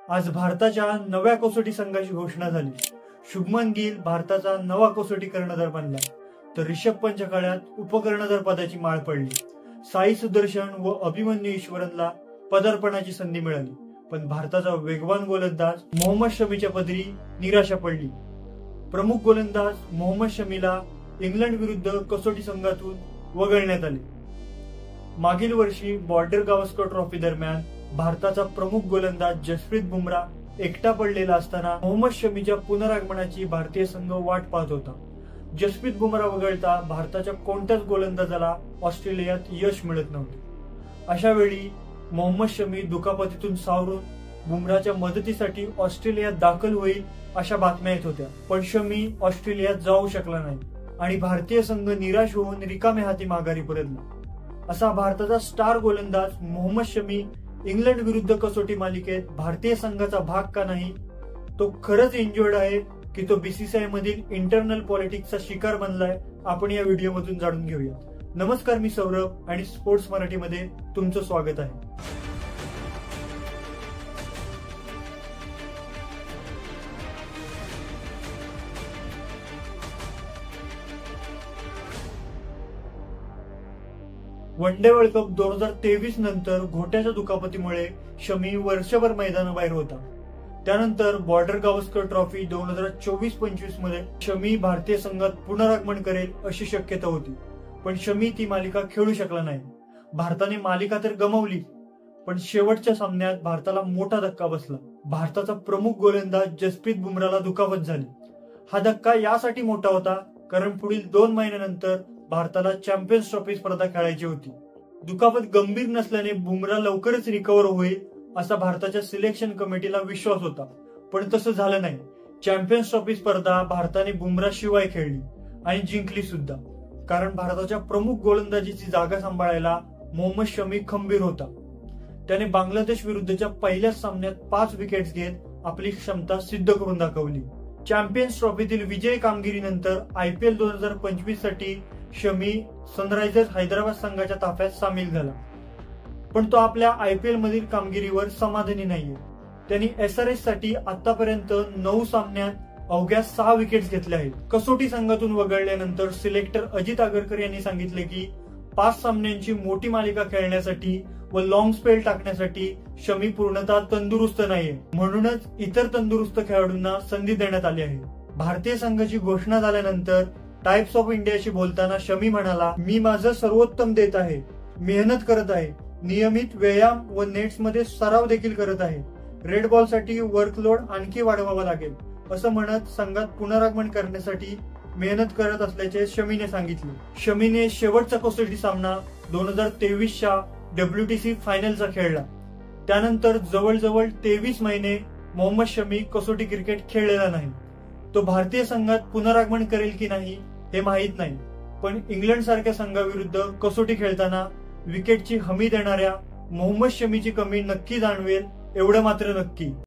आज भारताच्या नव्या कसोटी संघाची घोषणा झाली। शुभमन गिल भारताचा नवा कसोटी कर्णधार बनला, तर रिषभ पंतच्या काळात उपकर्णधार पदाची माळ पडली। साई सुदर्शन व अभिमन्यू ईश्वरनला पदार्पणाची संधी मिळाली, पण भारताचा वेगवान गोलंदाज मोहम्मद शमीच्या पदरी निराशा पडली। प्रमुख गोलंदाज मोहम्मद शमीला इंग्लंड विरुद्ध कसोटी संघातून वगळण्यात आले। मागील वर्षी बॉर्डर गावस्कर ट्रॉफी दरम्यान भारताचा प्रमुख गोलंदाज जसप्रीत बुमराह एकटा पडलेला असताना मोहम्मद शमीच्या पुनरागमनाची भारतीय संघ वाट पाहत होता। जसप्रीत बुमराह वगळता भारताच्या कोणत्याच गोलंदाजाला ऑस्ट्रेलियात यश मिळत नव्हते। अशा वेळी मोहम्मद शमी दुखापतीतून सावरून बुमराहच्या मदतीसाठी ऑस्ट्रेलियात दाखल होईल अशा बातम्या येत होत्या, पण शमी ऑस्ट्रेलियात जाऊ शकला नाही आणि भारतीय संघ निराश होऊन रिकाम्या हाती माघारी परतला। असा भारताचा स्टार गोलंदाज मोहम्मद शमी इंग्लंड विरुद्ध कसोटी मालिकेत भारतीय संघाचा भाग का नाही? तो खरंच इंजर्ड आहे की तो बीसीसीआय मधील इंटरनल पॉलिटिक्सचा शिकार बनलाय? आपण या व्हिडिओमधून जाणून घेऊया। नमस्कार, मी सौरभ आणि स्पोर्ट्स मराठीमध्ये तुमचं स्वागत आहे। वनडे वर्ल्ड कप 2023 नंतर घोट्याच्या दुखापतीमुळे शमी वर्षभर मैदानाबाहेर होता। त्यानंतर बॉर्डर गावस्कर ट्रॉफी 2024-25 मध्ये शमी भारतीय संघात पुनरागमन करेल अशी शक्यता होती, पण शमी ती मालिका खेळू शकला नाही। भारताने मालिका तर गमावली, पण शेवटच्या सामन्यात भारताला मोठा धक्का बसला। भारताचा प्रमुख गोलंदाज जसप्रीत बुमराहला दुखापत झाली। हा धक्का यासाठी मोठा होता कारण पुढील 2 महिन्यानंतर भारताला चॅम्पियन्स ट्रॉफी स्पर्धा खेळायची होती। दुखापत गंभीर नसल्याने बुमराह लवकरच रिकव्हर होईल असा भारताच्या सिलेक्शन कमिटीला विश्वास होता, पण तसं झालं नाही। चॅम्पियन्स ट्रॉफी स्पर्धा भारताने बुमराह शिवाय खेळली आणि जिंकली सुद्धा, कारण भारताच्या प्रमुख गोलंदाजीची जागा सांभाळायला मोहम्मद शमी खंबीर होता। त्याने बांगलादेश विरुद्धच्या पहिल्याच सामन्यात 5 विकेट्स घेत आपली क्षमता सिद्ध करून दाखवली। चॅम्पियन्स ट्रॉफीतील विजयी कामगिरीनंतर IPL 2025 साठी शमी सनरायझर्स हैदराबाद संघाच्या ताफ्यात सामील झाला, पण तो आपल्या IPL मधील कामगिरीवर समाधानी नाहीये। त्यांनी SRH साठी आतापर्यंत 9 सामन्यात अवघ्या 6 विकेट्स घेतल्या आहेत। कसोटी संघातून वगळल्यानंतर सिलेक्टर अजित आगरकर यांनी सांगितले की 5 सामन्यांची मोठी मालिका खेळण्यासाठी व लॉंग स्पेल टाकण्यासाठी शमी पूर्णतः तंदुरुस्त नाहीये, म्हणूनच इतर तंदुरुस्त खेळाडूंना संधी देण्यात आली आहे। भारतीय संघाची घोषणा झाल्यानंतर टाइम्स ऑफ इंडियाशी बोलताना शमी म्हणाला, मी माझं सर्वोत्तम देत आहे, मेहनत करत आहे, नियमित व्यायाम व नेट्स मध्ये सराव देखील करत आहे। रेड बॉल साठी वर्कलोड आणखी वाढवावा लागेल असं म्हणत संघात पुनरागमन करण्यासाठी मेहनत करत असल्याचे शमीने सांगितले। शमीने शेवटचा कसोटी सामना 2023च्या WTC फायनलचा खेळला। त्यानंतर जवळजवळ 23 महिने मोहम्मद शमी कसोटी क्रिकेट खेळलेला नाही। तो भारतीय संघात पुनरागमन करेल की नाही हे माहीत नाही, पण इंग्लंड सारख्या संघाविरुद्ध कसोटी खेळताना विकेटची हमी देणाऱ्या मोहम्मद शमीची कमी नक्की जाणवेल एवढं मात्र नक्की।